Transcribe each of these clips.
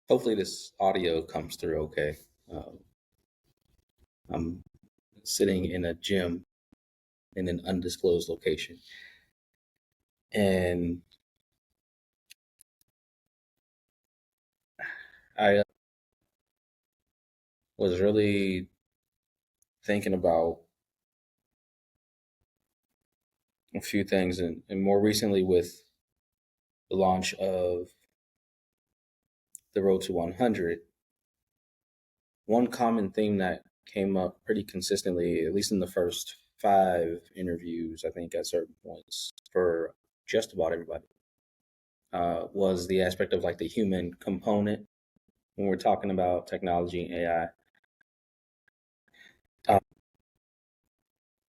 Hopefully, this audio comes through okay. Um, I'm sitting in a gym in an undisclosed location, and I was really thinking about a few things, and more recently with the launch of the Road to 100. One common theme that came up pretty consistently, at least in the first five interviews, I think at certain points for just about everybody, was the aspect of like the human component when we're talking about technology and AI.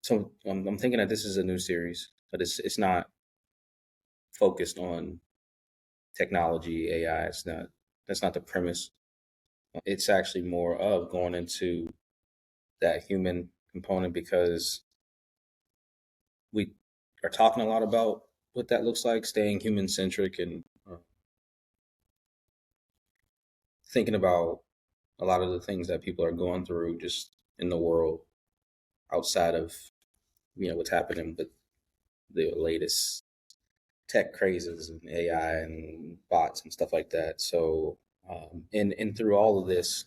So I'm thinking that this is a new series, but it's not focused on technology, AI. It's not That's not the premise. It's actually more of going into that human component because we are talking a lot about what that looks like, staying human centric and thinking about a lot of the things that people are going through just in the world outside of what's happening with the latest tech crazes and AI and bots and stuff like that. So, and through all of this,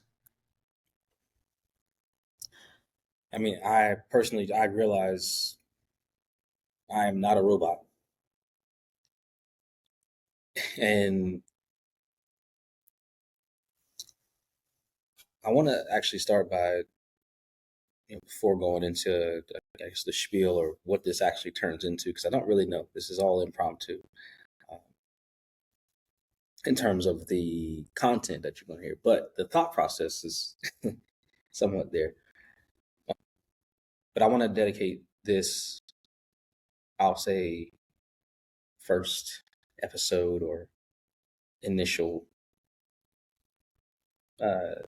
I mean, I personally I realize I am not a robot, and I want to actually start by before going into I guess the spiel or what this actually turns into because I don't really know. This is all impromptu uh, in terms of the content that you're going to hear, but the thought process is somewhat there. But I want to dedicate this, I'll say, first episode or initial uh,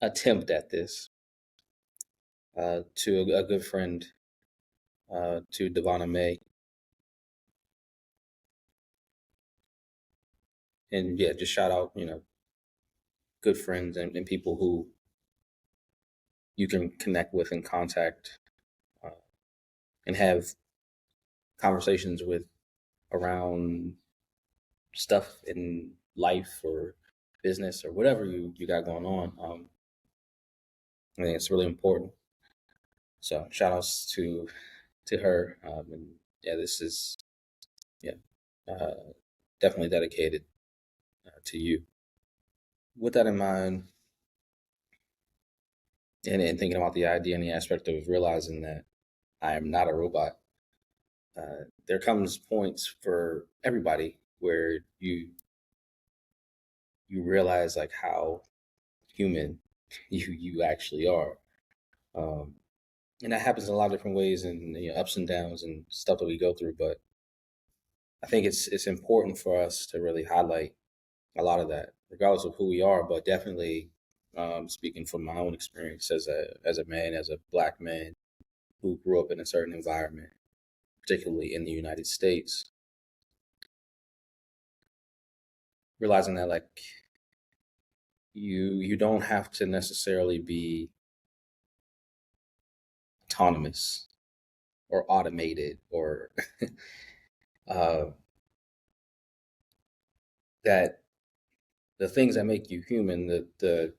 attempt at this to a good friend, to Devonna May, and yeah, just shout out, good friends and people who you can connect with and contact uh, and have conversations with around stuff in life or business or whatever you got going on. I think it's really important. So shout outs to her. And yeah, this is yeah definitely dedicated to you. With that in mind, and thinking about the idea and the aspect of realizing that I am not a robot, there comes points for everybody where you realize like how human you actually are. Um, and that happens in a lot of different ways and ups and downs and stuff that we go through. But I think it's important for us to really highlight a lot of that, regardless of who we are. But definitely, speaking from my own experience as a man, as a black man who grew up in a certain environment, particularly in the United States, realizing that like you don't have to necessarily be autonomous or automated or uh, that the things that make you human, the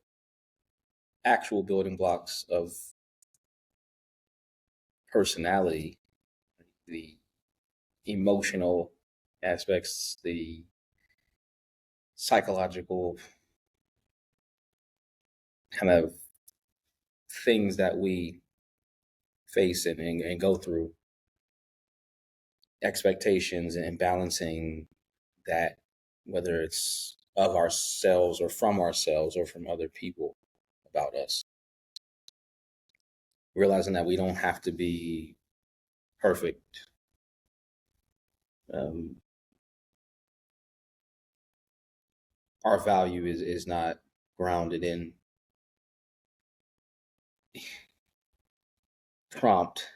actual building blocks of personality, the emotional aspects, the psychological kind of things that we face and go through, expectations and balancing that, whether it's of ourselves or from other people about us, realizing that we don't have to be perfect. Um, our value is not grounded in prompt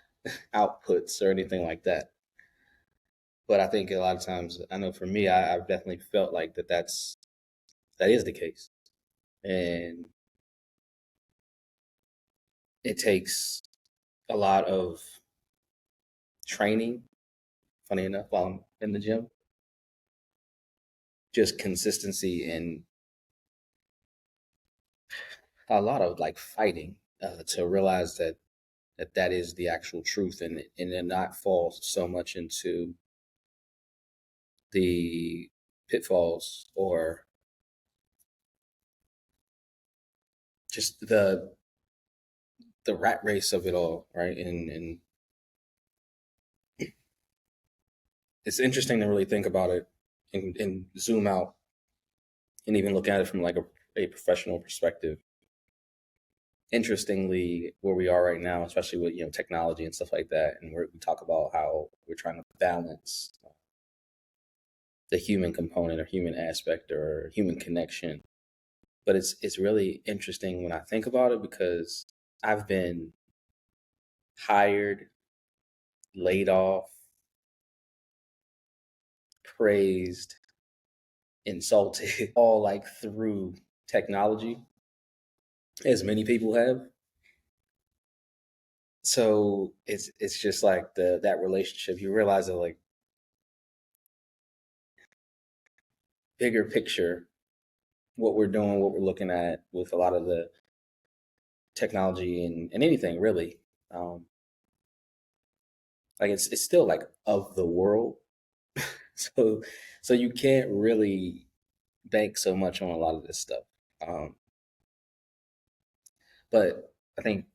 outputs or anything like that. But I think a lot of times, I know for me, I've definitely felt like that is the case, and it takes a lot of training. Funny enough, while I'm in the gym, just consistency and a lot of like fighting to realize that is the actual truth, and then not fall so much into the pitfalls or just the rat race of it all, right? And it's interesting to really think about it and zoom out and even look at it from like a professional perspective. Interestingly, where we are right now, especially with technology and stuff like that, and we talk about how we're trying to balance the human component or human aspect or human connection. But it's really interesting when I think about it because I've been hired, laid off, praised, insulted, all like through technology, as many people have. So it's just like that relationship. You realize that like bigger picture, what we're doing, what we're looking at with a lot of the technology and anything really. Um, like it's still like of the world. So so you can't really bank so much on a lot of this stuff. Um, but I think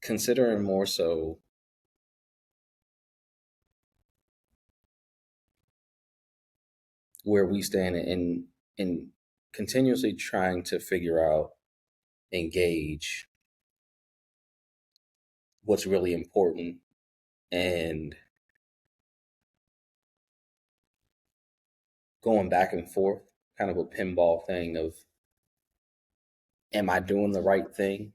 considering more so where we stand in continuously trying to figure out, engage what's really important, and going back and forth, kind of a pinball thing of, am I doing the right thing,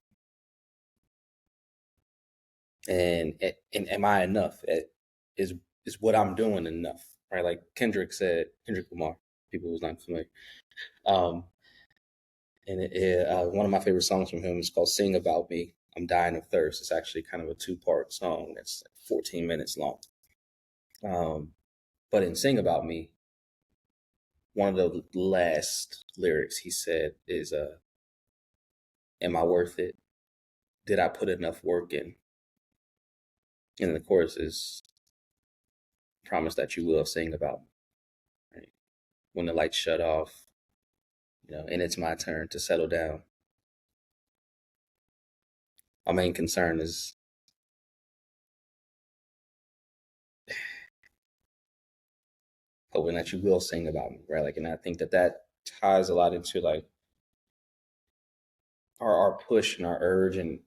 and am I enough? Is is what I'm doing enough? Right, like Kendrick Lamar. People who's not familiar, um, and one of my favorite songs from him is called "Sing About Me." I'm dying of thirst. It's actually kind of a two-part song that's like 14 minutes long. Um, but in "Sing About Me," one of the last lyrics he said is, "Am I worth it? Did I put enough work in?" And the chorus is, "Promise that you will sing about me." Right? When the lights shut off, and it's my turn to settle down. My main concern is hoping that you will sing about me, right? Like, and I think that ties a lot into like our push and our urge and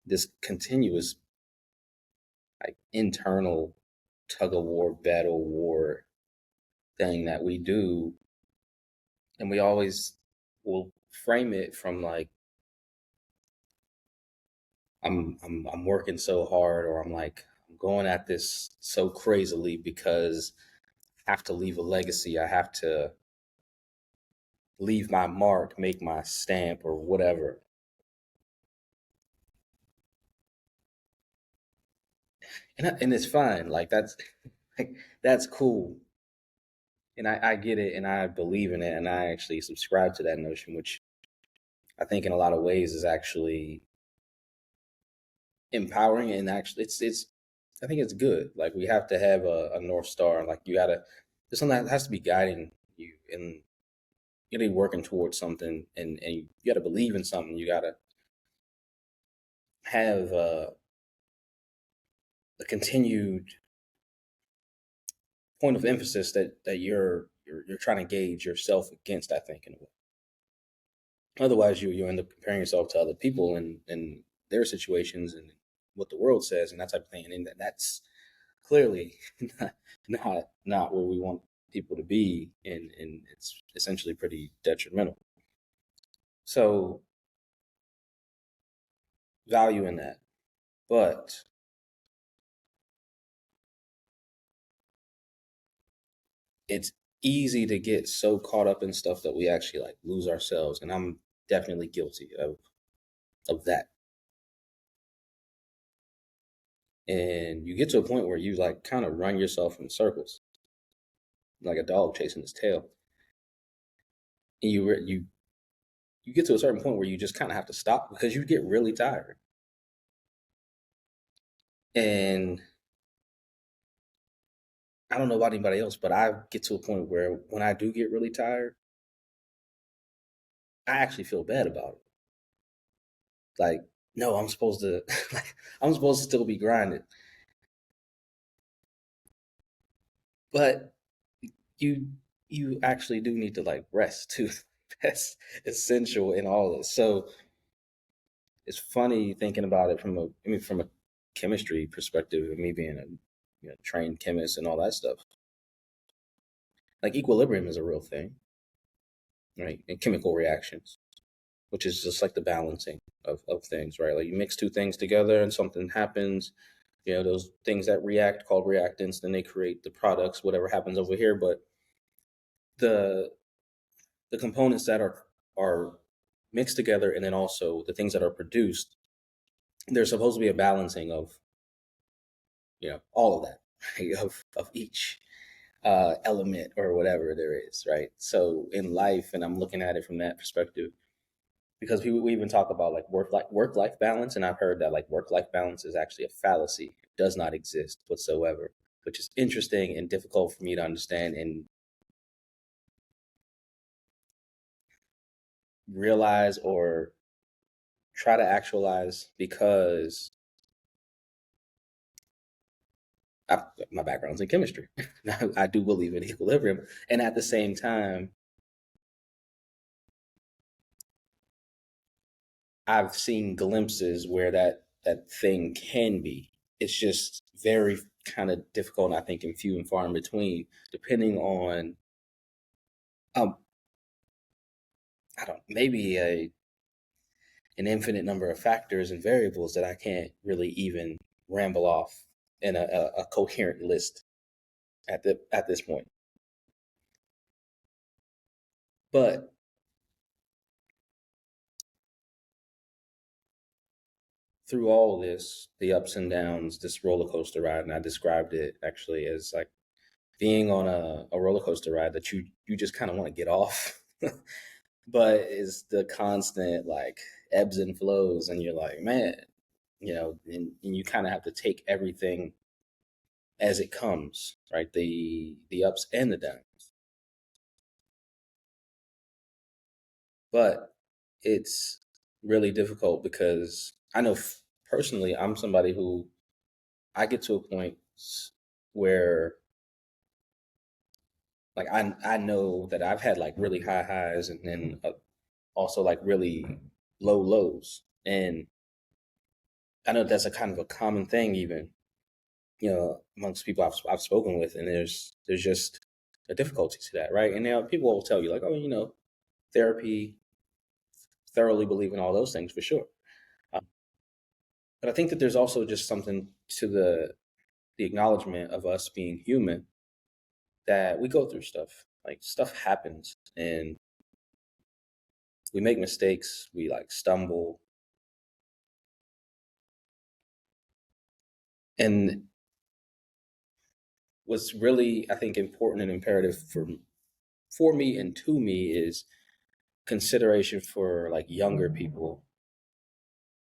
this continuous like internal tug of war, battle war thing that we do, and we always will frame it from like, I'm working so hard, or I'm going at this so crazily because I have to leave a legacy. I have to leave my mark, make my stamp, or whatever. And it's fine. Like like, that's cool, and I get it, and I believe in it, and I actually subscribe to that notion, which I think in a lot of ways is actually empowering, and actually it's I think it's good. Like we have to have a north star. Like there's something that has to be guiding you, and you gotta be working towards something, and you gotta believe in something. You gotta have a continued point of emphasis that you're trying to gauge yourself against. I think in a way. Otherwise, you end up comparing yourself to other people and their situations and what the world says and that type of thing. And that's clearly not where we want people to be, and it's essentially pretty detrimental. So value in that, but it's easy to get so caught up in stuff that we actually like lose ourselves, and I'm definitely guilty of that. And you get to a point where you like kind of run yourself in circles, like a dog chasing his tail. And you get to a certain point where you just kind of have to stop because you get really tired. And I don't know about anybody else, but I get to a point where when I do get really tired, I actually feel bad about it. Like, no, I'm supposed to, like, I'm supposed to still be grinding, but you you actually do need to like rest too. That's essential in all this. So it's funny thinking about it from a chemistry perspective, of me being a trained chemist and all that stuff. Like equilibrium is a real thing, right? In chemical reactions, which is just like the balancing of things, right? Like you mix two things together and something happens. Those things that react called reactants, then they create the products, whatever happens over here. But the the components that are mixed together, and then also the things that are produced, there's supposed to be a balancing of all of that, right? Of each element or whatever there is, right? So in life, and I'm looking at it from that perspective, because we even talk about like work life balance, and I've heard that like work life balance is actually a fallacy. It does not exist whatsoever, which is interesting and difficult for me to understand and realize or try to actualize, because my background's in chemistry. I do believe in equilibrium, and at the same time, I've seen glimpses where that thing can be. It's just very kind of difficult, I think, and few and far in between, depending on um I don't maybe an infinite number of factors and variables that I can't really even ramble off in a coherent list at this point. But through all this, the ups and downs, this roller coaster ride, and I described it actually as like being on a roller coaster ride that you just kind of want to get off, but it's the constant like ebbs and flows, and you're like, man, and you kind of have to take everything as it comes, right? The ups and the downs. But it's really difficult because I know personally, I'm somebody who I get to a point where like I know that I've had like really high highs, and then also like really low lows, and I know that's a kind of a common thing, even amongst people I've spoken with, and there's just a difficulty to that, right? And now people will tell you like, oh, therapy, thoroughly believe in all those things for sure. Uh, but I think that there's also just something to the acknowledgement of us being human, that we go through stuff. Like stuff happens, and we make mistakes. We like stumble, and what's really I think important and imperative for me and to me is consideration for like younger people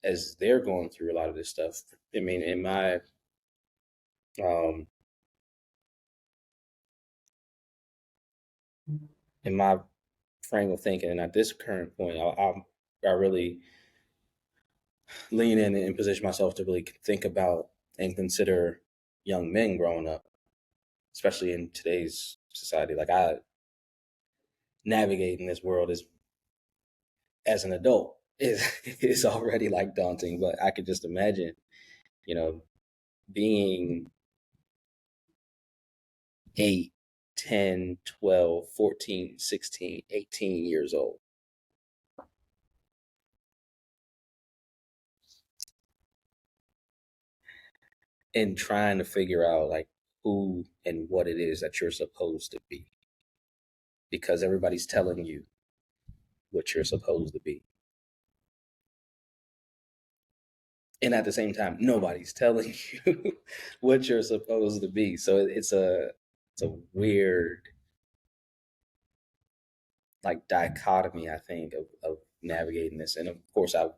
as they're going through a lot of this stuff. I mean, um, in my frame of thinking, and at this current point, I really lean in and position myself to really think about and consider young men growing up, especially in today's society. Like I navigating this world as an adult is already like daunting, but I could just imagine, you know, being 8, 10, 12, 14, 16, 18 years old and trying to figure out like who and what it is that you're supposed to be. because everybody's telling you what you're supposed to be. And at the same time, nobody's telling you what you're supposed to be. So it's a weird like dichotomy, I think, of navigating this. And of course, I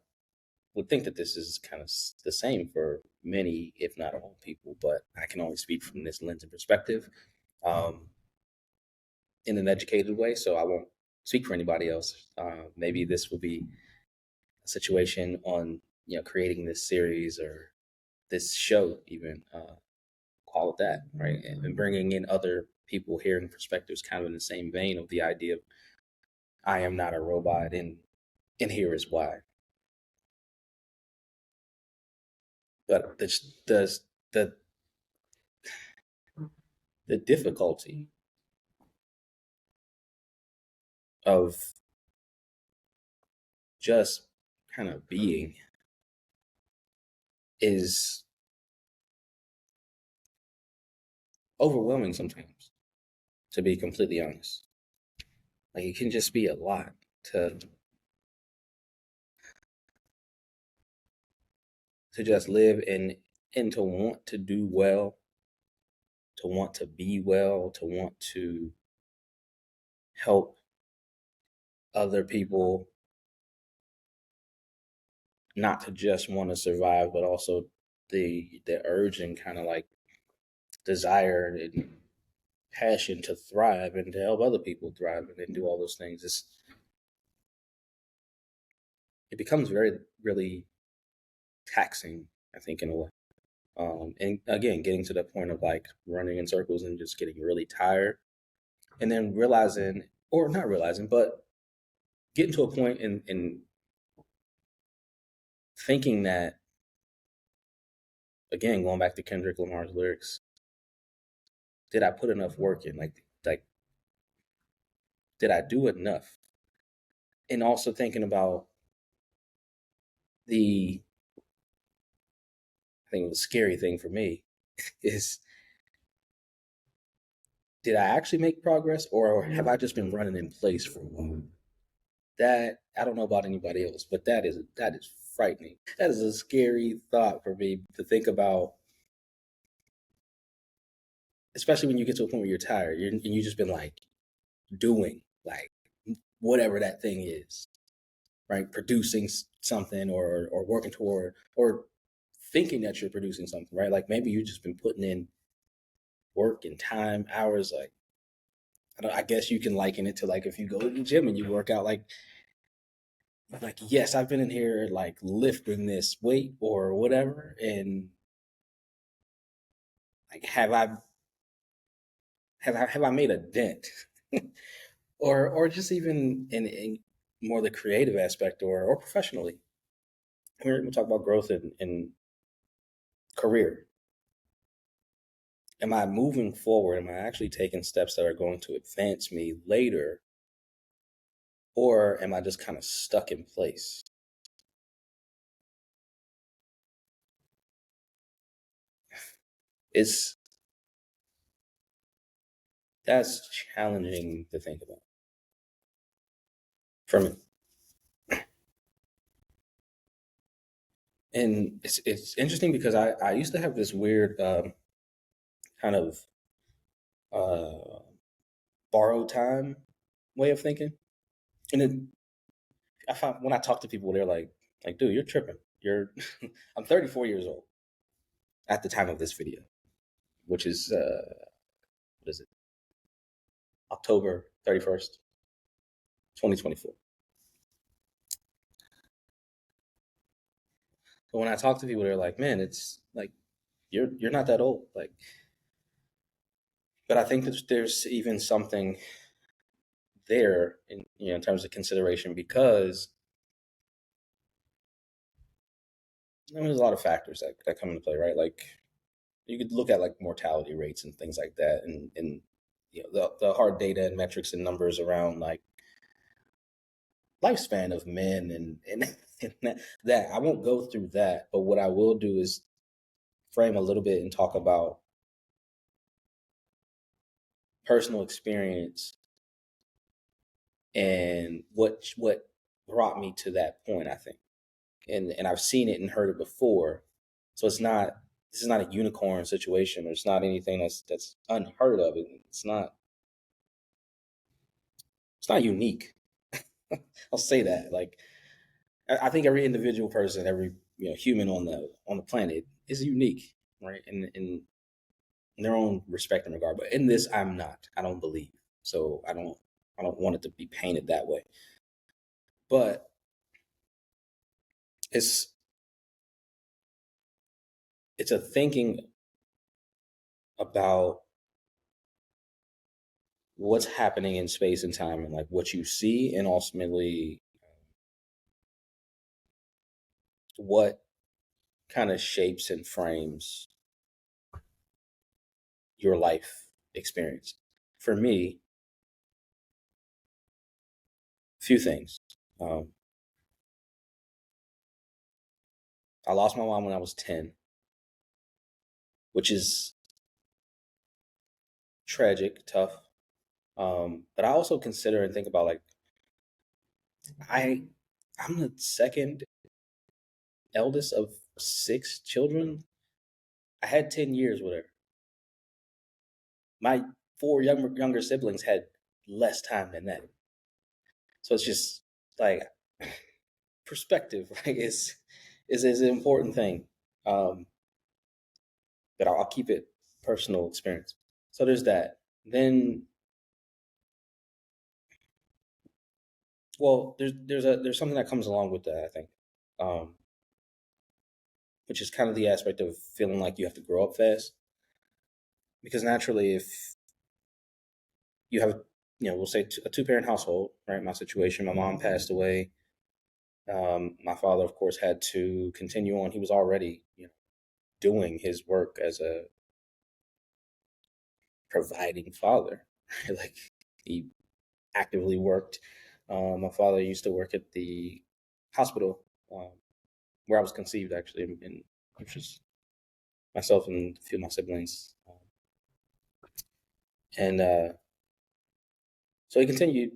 would think that this is kind of the same for many, if not all people, but I can only speak from this lens and perspective um, in an educated way. So I won't speak for anybody else. Maybe this will be a situation on, creating this series or this show, even call it that, right? And bringing in other people hearing perspectives kind of in the same vein of the idea of I am not a robot and here is why. But the the difficulty of just kind of being is overwhelming sometimes, to be completely honest. Like it can just be a lot to just live and to want to do well, to want to be well, to want to help other people, not to just want to survive, but also the urge and kind of like desire and passion to thrive and to help other people thrive and do all those things. It becomes very really taxing, I think, in a way. And again, getting to the point of like running in circles and just getting really tired, and then realizing, or not realizing, but getting to a point in thinking that, again, going back to Kendrick Lamar's lyrics, did I put enough work in? Like, did I do enough? And also thinking about the, I think the scary thing for me is, did I actually make progress, or have I just been running in place for a while? That I don't know about anybody else, but that is frightening. That is a scary thought for me to think about, especially when you get to a point where you're tired and you just been like doing like whatever that thing is, right? Producing something or working toward or thinking that you're producing something, right? Like maybe you've just been putting in work and time, hours. Like I guess you can liken it to like if you go to the gym and you work out, like yes, I've been in here like lifting this weight or whatever, and like have I made a dent, or just even in more the creative aspect or professionally. We're going to talk about growth in career. Am I moving forward? Am I actually taking steps that are going to advance me later, or am I just kind of stuck in place? It's That's challenging to think about for me. And it's interesting because I used to have this weird kind of uh, borrowed time way of thinking, and then I found when I talk to people, they're like, dude, you're tripping. You're I'm 34 years old at the time of this video, which is what is it? October 31st, 2024. But when I talk to people, they're like, man, it's like you're not that old. Like, but I think that there's even something there in terms of consideration because there's a lot of factors that come into play, right? Like you could look at like mortality rates and things like that, and the hard data and metrics and numbers around like lifespan of men and that. I won't go through that, but what I will do is frame a little bit and talk about, personal experience and what brought me to that point, I think. And I've seen it and heard it before. So this is not a unicorn situation. It's not anything that's unheard of. It's not unique. I'll say that. Like I think every individual person, every human on the planet is unique, right? In their own respect and regard. But in this, I'm not. I don't believe. So I don't want it to be painted that way. But it's it's a thinking about what's happening in space and time and like what you see and ultimately what kind of shapes and frames your life experience. For me, a few things. Um, I lost my mom when I was 10, which is tragic, tough. But I also consider and think about like I I'm the second eldest of 6 children. I had 10 years with her. My four younger siblings had less time than that. So it's just like perspective, right? Is an important thing. Um, but I'll keep it personal experience. So there's that. Then, well, there's something that comes along with that, I think, um, which is kind of the aspect of feeling like you have to grow up fast. Because naturally, if you have, we'll say a two-parent household, right? My situation, my mom passed away. My father, of course, had to continue on. He was already, doing his work as a providing father. Like he actively worked. My father used to work at the hospital um, where I was conceived, actually, and which is myself and a few of my siblings. And so he continued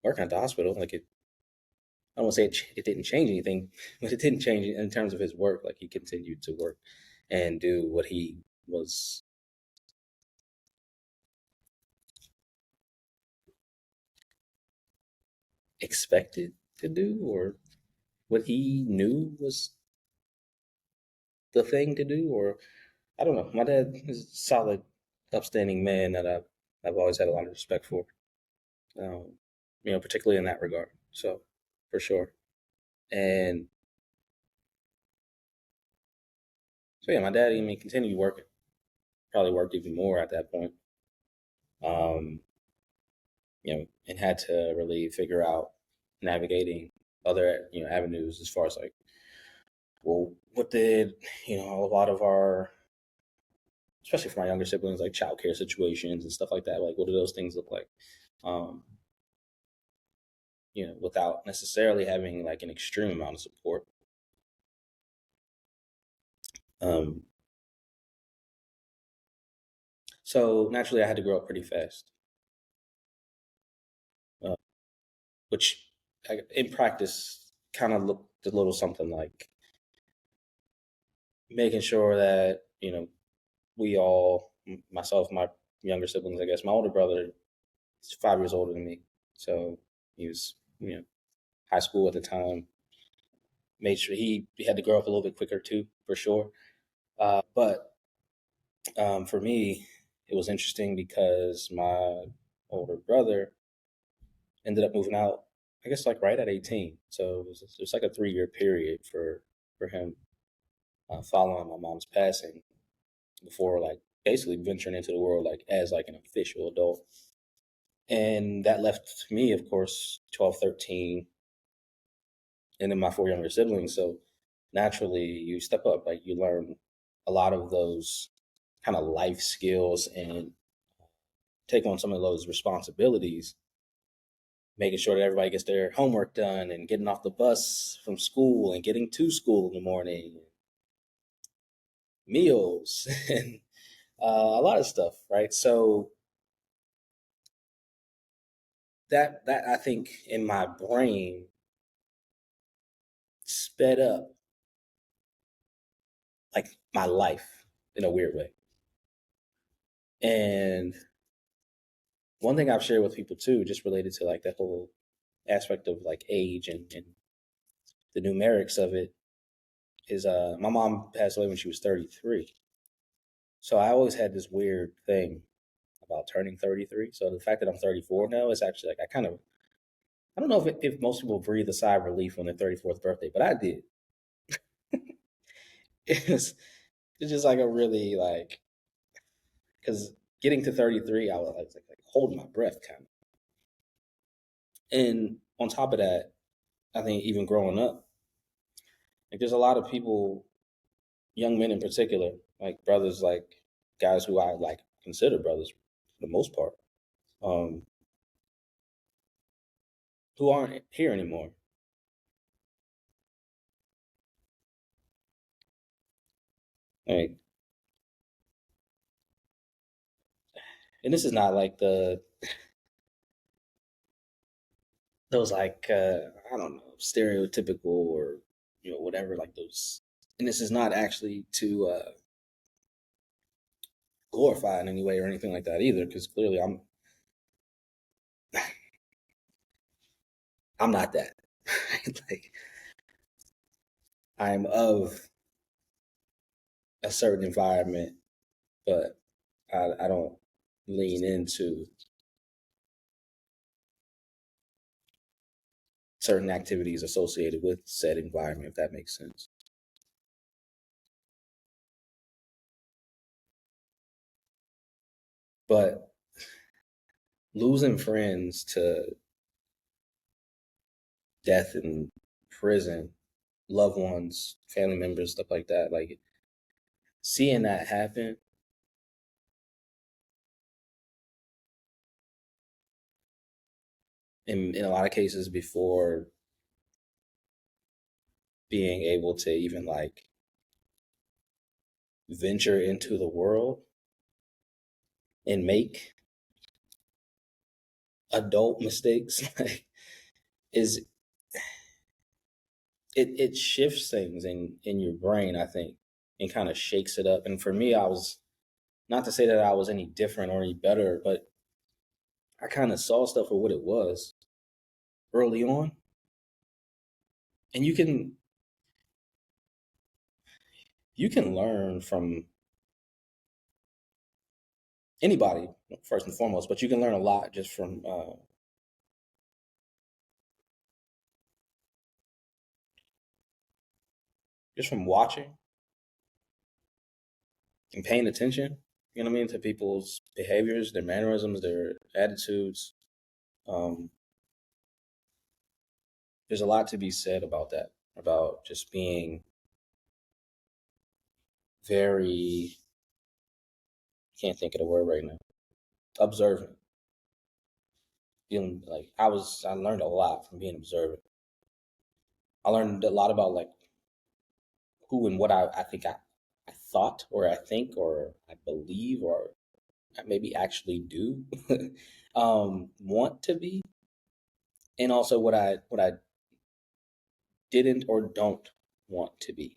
working at the hospital. Like I don't want to say it didn't change anything, but it didn't change in terms of his work. Like he continued to work and do what he was expected to do, or what he knew was the thing to do, or I don't know. My dad is a solid, upstanding man that I've always had a lot of respect for. Um, particularly in that regard. So, for sure. And so yeah, my dad, I mean, continued working. Probably worked even more at that point. Um, and had to really figure out navigating other avenues as far as like, well, what did a lot of our, especially for my younger siblings, like childcare situations and stuff like that. Like, what do those things look like? Um, without necessarily having like an extreme amount of support. Um, so naturally, I had to grow up pretty fast, uh, which in practice kind of looked a little something like making sure that we all, myself, my younger siblings, I guess, my older brother is 5 years older than me, so he was high school at the time. Made sure he had to grow up a little bit quicker too, for sure. But for me, it was interesting because my older brother ended up moving out, I guess, like right at 18. So it was like a 3 year period for him following my mom's passing before like basically venturing into the world like as like an official adult. And that left me, of course, 12, 13, and then my four younger siblings. So naturally, you step up, like you learn a lot of those kind of life skills and take on some of those responsibilities, making sure that everybody gets their homework done and getting off the bus from school and getting to school in the morning, meals, and a lot of stuff, right? So that I think in my brain sped up like my life in a weird way. And one thing I've shared with people too, just related to like that whole aspect of like age and the numerics of it, is my mom passed away when she was 33. So I always had this weird thing about turning 33. So the fact that I'm 34 now is actually like I don't know if most people breathe a sigh of relief on their 34th birthday, but I did. It's it's just like a really like, because getting to 33, I was like holding my breath kind of. And on top of that, I think even growing up, like there's a lot of people, young men in particular, like brothers, like guys who I like consider brothers for the most part, um, who aren't here anymore. Like, and this is not like those like I don't know, stereotypical or whatever, like those. And this is not actually to glorify in any way or anything like that either, because clearly I'm not that. Like I'm of a certain environment, but I don't lean into certain activities associated with said environment, if that makes sense. But losing friends to death and prison, loved ones, family members, stuff like that, like seeing that happen, in a lot of cases before being able to even like venture into the world and make adult mistakes, like is it shifts things in your brain, I think, and kind of shakes it up. And for me, I was, not to say that I was any different or any better, but I kind of saw stuff for what it was early on. And you can learn from anybody first and foremost, but you can learn a lot just from watching and paying attention. You know what I mean, to people's behaviors, their mannerisms, their attitudes. Um, there's a lot to be said about that, about just being very, can't think of the word right now, observant. Feeling like I learned a lot from being observant. I learned a lot about like who and what I think I thought or I think or I believe or I maybe actually do want to be, and also what I didn't or don't want to be.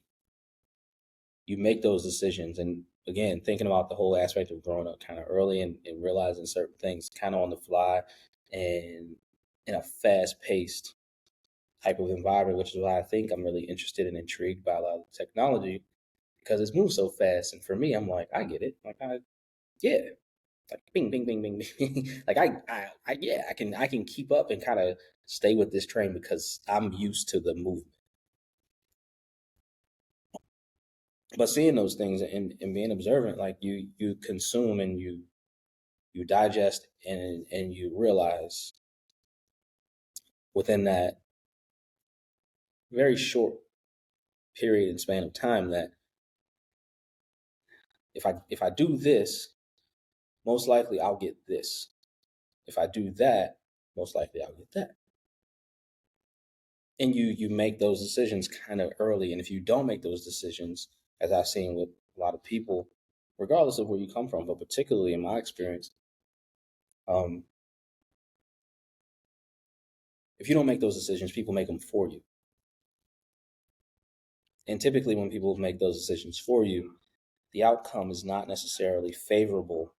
You make those decisions, and again, thinking about the whole aspect of growing up kind of early and realizing certain things kind of on the fly and in a fast paced type of environment, which is why I think I'm really interested and intrigued by a lot of technology because it's moved so fast. And for me, I'm like, I get it. Like, yeah, like bing, bing, bing, bing, bing. Like yeah, I can keep up and kind of stay with this train because I'm used to the movement. But seeing those things and being observant, like you consume and you digest and you realize within that very short period and span of time that if I do this, most likely I'll get this. If I do that, most likely I'll get that. And you make those decisions kind of early. And if you don't make those decisions, as I've seen with a lot of people, regardless of where you come from, but particularly in my experience, um, if you don't make those decisions, people make them for you. And typically, when people make those decisions for you, the outcome is not necessarily favorable.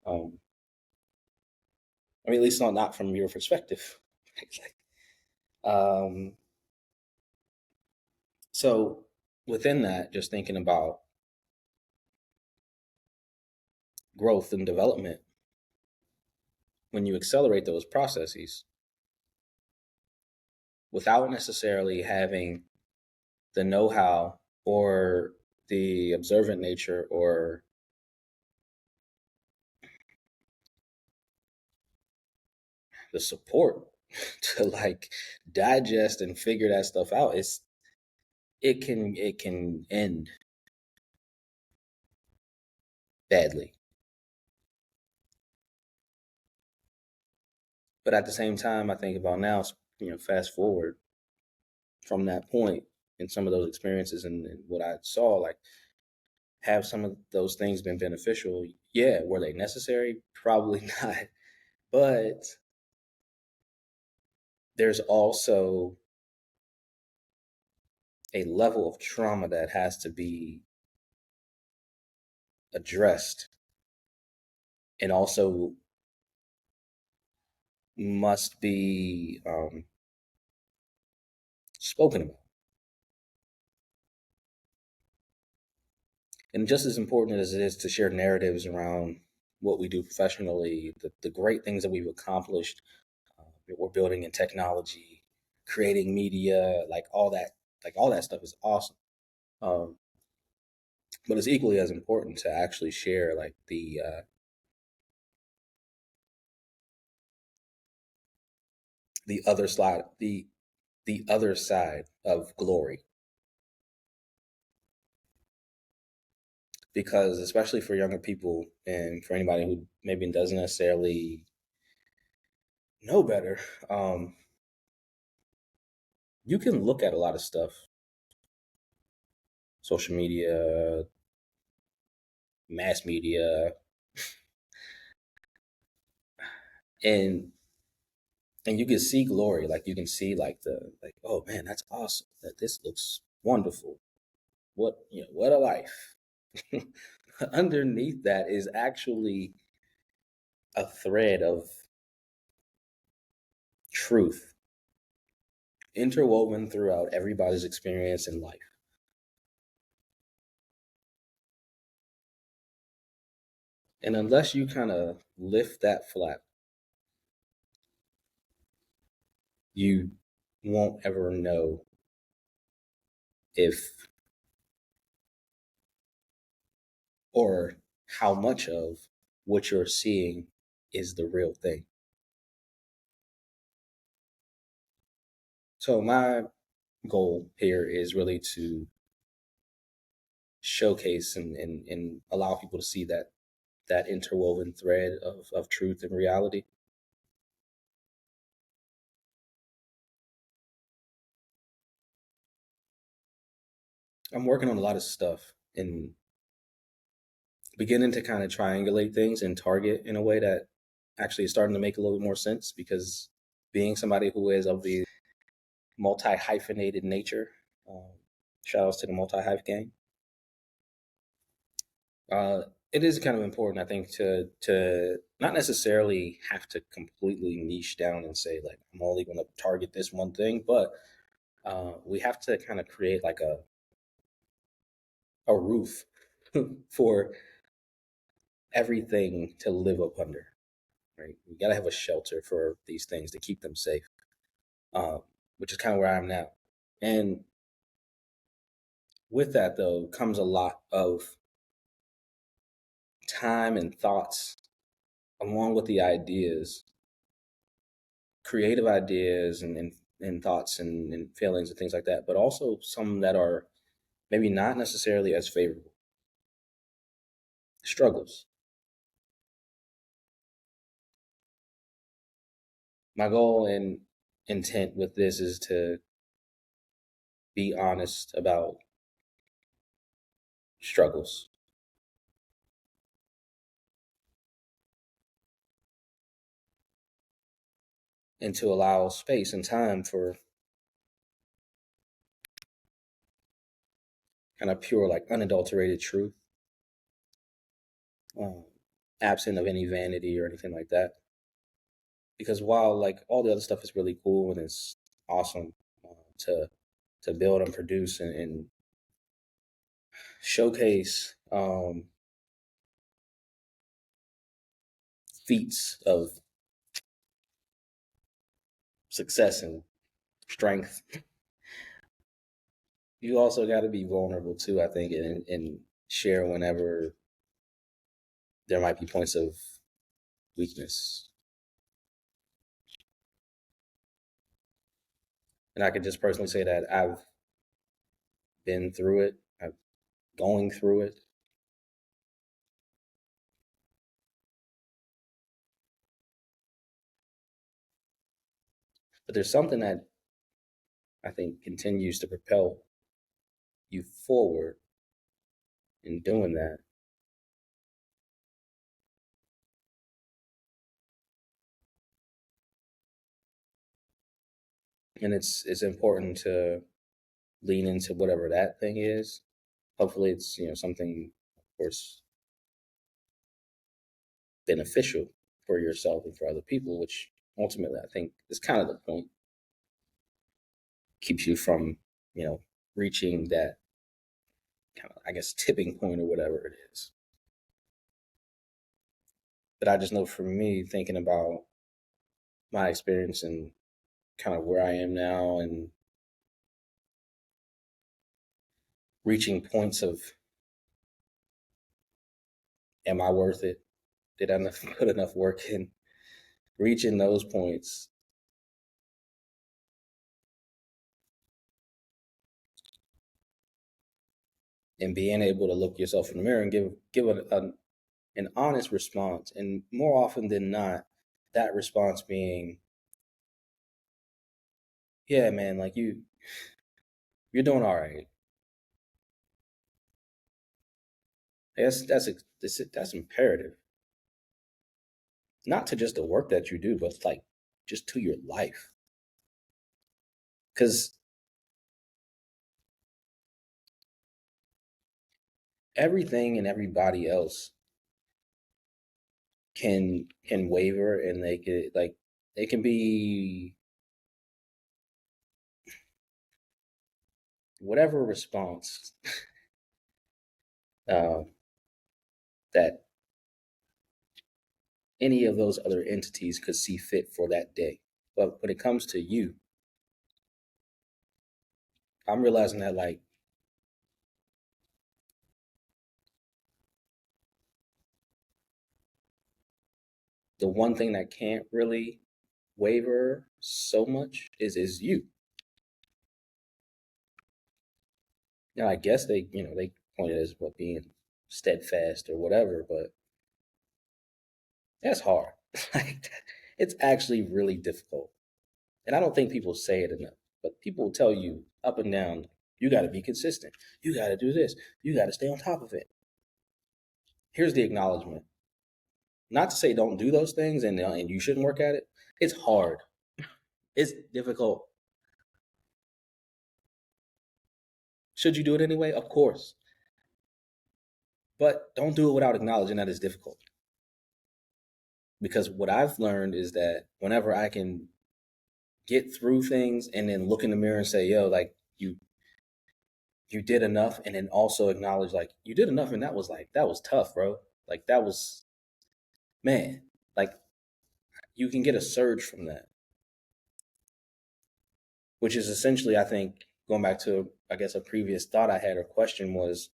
I mean, at least not from your perspective. um, so within that, just thinking about growth and development, when you accelerate those processes without necessarily having the know-how or the observant nature or the support to like digest and figure that stuff out, it can end badly. But at the same time, I think about now, fast forward from that point and some of those experiences and what I saw, like, have some of those things been beneficial? Yeah. Were they necessary? Probably not. But there's also a level of trauma that has to be addressed and also must be spoken about. And just as important as it is to share narratives around what we do professionally, the great things that we've accomplished, that we're building in technology, creating media, like all that stuff is awesome. Um, but it's equally as important to actually share like the other side, the other side of glory, because especially for younger people and for anybody who maybe doesn't necessarily know better, you can look at a lot of stuff, social media, mass media, and you can see glory. Like you can see like, oh man, that's awesome. That this looks wonderful. What a life. Underneath that is actually a thread of truth interwoven throughout everybody's experience in life. And unless you kind of lift that flap, you won't ever know if or how much of what you're seeing is the real thing. So my goal here is really to showcase and allow people to see that interwoven thread of truth and reality. I'm working on a lot of stuff and beginning to kind of triangulate things and target in a way that actually is starting to make a little bit more sense, because being somebody who is of the multi hyphenated nature, um, shout outs to the multi hyph gang. It is kind of important, I think, to not necessarily have to completely niche down and say like I'm only going to target this one thing, but we have to kind of create like a roof for everything to live up under. Right, we got to have a shelter for these things to keep them safe, which is kind of where I am now. And with that, though, comes a lot of time and thoughts along with the ideas, creative ideas and thoughts and feelings and things like that, but also some that are maybe not necessarily as favorable. Struggles. My goal and intent with this is to be honest about struggles. and to allow space and time for kind of pure, like unadulterated truth, um, absent of any vanity or anything like that. Because while like all the other stuff is really cool and it's awesome to build and produce and showcase feats of success and strength, you also got to be vulnerable too, I think, and share whenever there might be points of weakness. And I could just personally say that I've been through it, I'm going through it. But there's something that I think continues to propel you forward in doing that. And it's important to lean into whatever that thing is. Hopefully it's, something, of course, beneficial for yourself and for other people, which ultimately I think is kind of the point. Keeps you from, reaching that kind of, I guess, tipping point or whatever it is. But I just know for me, thinking about my experience and kind of where I am now and reaching points of, am I worth it? Did I put enough work in? Reaching those points and being able to look yourself in the mirror and give an honest response. And more often than not, that response being, yeah, man, like you're doing all right. That's imperative. Not to just the work that you do, but like just to your life. Because everything and everybody else can waver, and they can be whatever response uh, that any of those other entities could see fit for that day. But when it comes to you, I'm realizing that like the one thing that can't really waver so much is you. Now I guess they point it as what being steadfast or whatever, but that's hard. Like it's actually really difficult. And I don't think people say it enough, but people tell you up and down, you got to be consistent. You got to do this. You got to stay on top of it. Here's the acknowledgement. Not to say don't do those things and you shouldn't work at it. It's hard. It's difficult. Should you do it anyway? Of course. But don't do it without acknowledging that it's difficult. Because what I've learned is that whenever I can get through things and then look in the mirror and say, yo, like you did enough, and then also acknowledge like you did enough, and that was tough, bro. Like that was, man, like you can get a surge from that, which is essentially, I think, going back to, I guess, a previous thought I had or question was,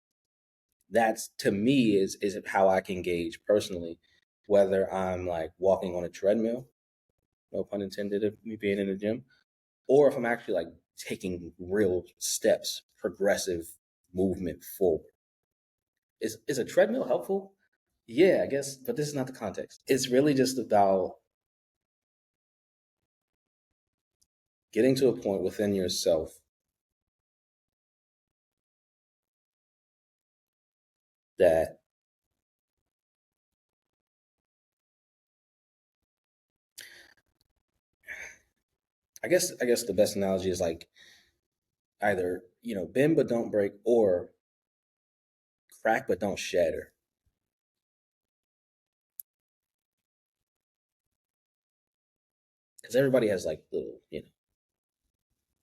that's to me is how I can gauge personally whether I'm like walking on a treadmill, no pun intended of me being in the gym, or if I'm actually like taking real steps, progressive movement forward. Is a treadmill helpful? Yeah, I guess, but this is not the context. It's really just about getting to a point within yourself that I guess the best analogy is like either, bend but don't break, or crack but don't shatter. Because everybody has like little,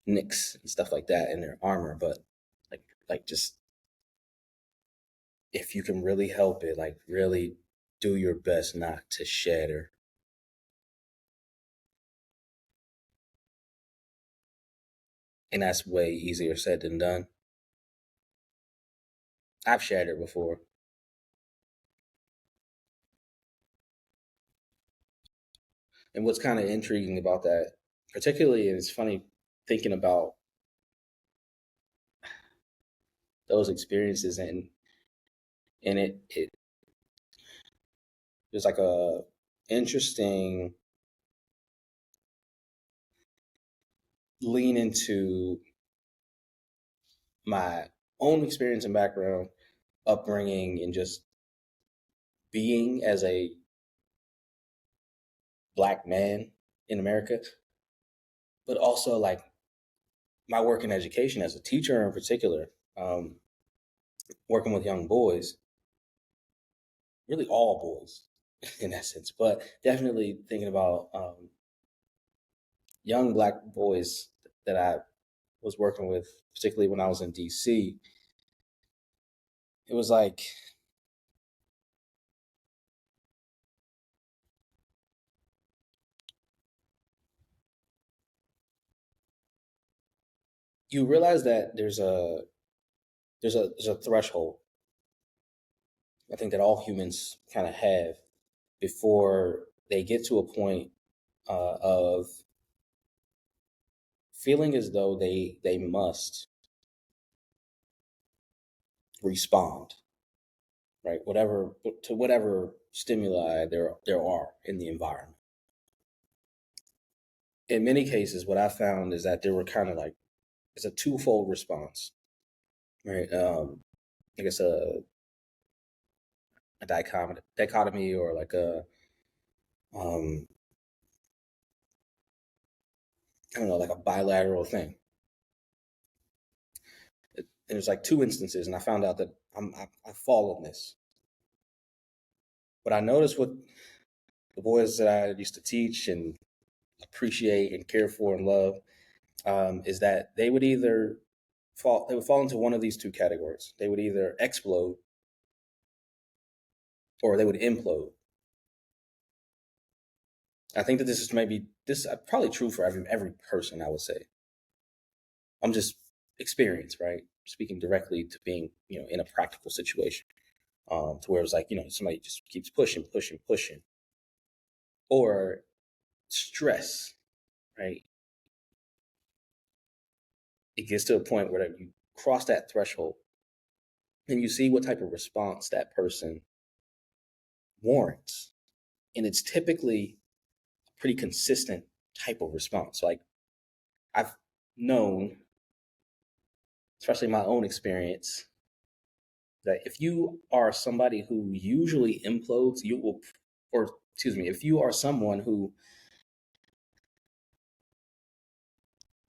nicks and stuff like that in their armor, but like just if you can really help it, like really do your best not to shatter. And that's way easier said than done. I've shattered before. And what's kind of intriguing about that, particularly, and it's funny thinking about those experiences, and it there's like a interesting lean into my own experience and background, upbringing, and just being as a black man in America, but also like my work in education as a teacher in particular, um, working with young boys, really all boys in essence, but definitely thinking about young black boys that I was working with, particularly when I was in DC. It was like you realize that there's a threshold I think that all humans kind of have before they get to a point of feeling as though they must respond, right? Whatever stimuli there are in the environment. In many cases, what I found is that there were kind of like it's a twofold response, right? I guess a dichotomy or like a um, I don't know, like a bilateral thing. And there's like two instances, and I found out that I fall in this. But I noticed with the boys that I used to teach and appreciate and care for and love, is that they would fall into one of these two categories. They would either explode or they would implode. I think that this is probably true for every person. I would say I'm just experienced, right? Speaking directly to being in a practical situation, to where it's like somebody just keeps pushing, pushing, pushing, or stress, right? It gets to a point where you cross that threshold and you see what type of response that person warrants, and it's typically a pretty consistent type of response. Like I've known, especially my own experience, that if you are somebody who usually implodes, you will, or excuse me, if you are someone who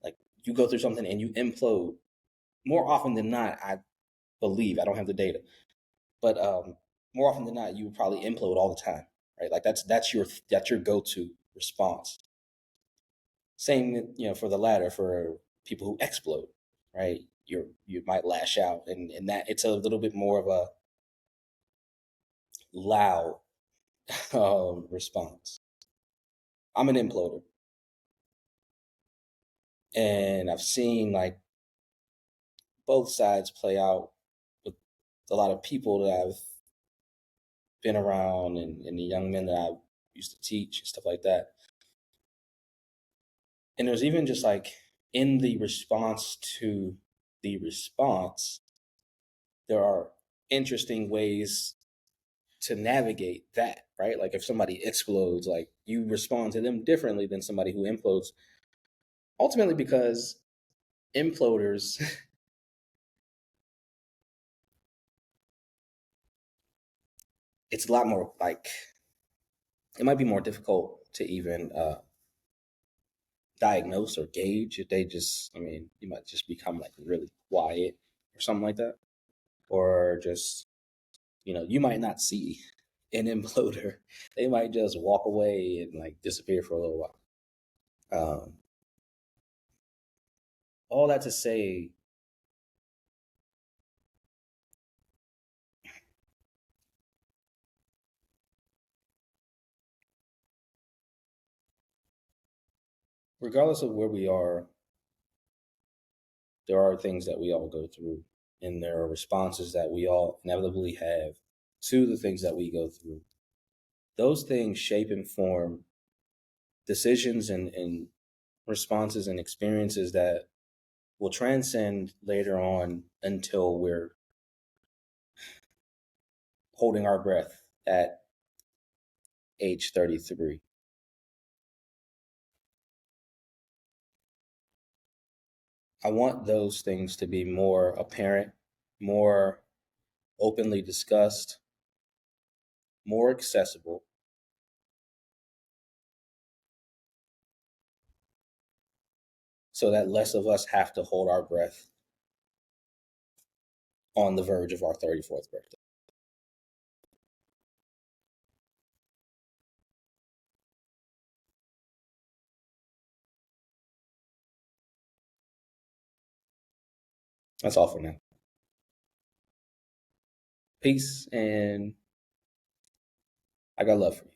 like you go through something and you implode, more often than not, I believe I don't have the data, but more often than not, you would probably implode all the time, right? Like that's your go-to response. Same, for the latter for people who explode, right? You might lash out, and that it's a little bit more of a loud response. I'm an imploder, and I've seen like both sides play out with a lot of people that I've been around, and the young men that I used to teach and stuff like that. And there's even just like in the response to the response, there are interesting ways to navigate that, right? Like if somebody explodes, like you respond to them differently than somebody who implodes. Ultimately, because imploders, it's a lot more like it might be more difficult to even diagnose or gauge if they just, I mean, you might just become like really quiet or something like that. Or just, you might not see an imploder. They might just walk away and like disappear for a little while. Um, all that to say, regardless of where we are, there are things that we all go through, and there are responses that we all inevitably have to the things that we go through. Those things shape and form decisions and responses and experiences that will transcend later on until we're holding our breath at age 33. I want those things to be more apparent, more openly discussed, more accessible, so that less of us have to hold our breath on the verge of our 34th birthday. That's all for now. Peace, and I got love for you.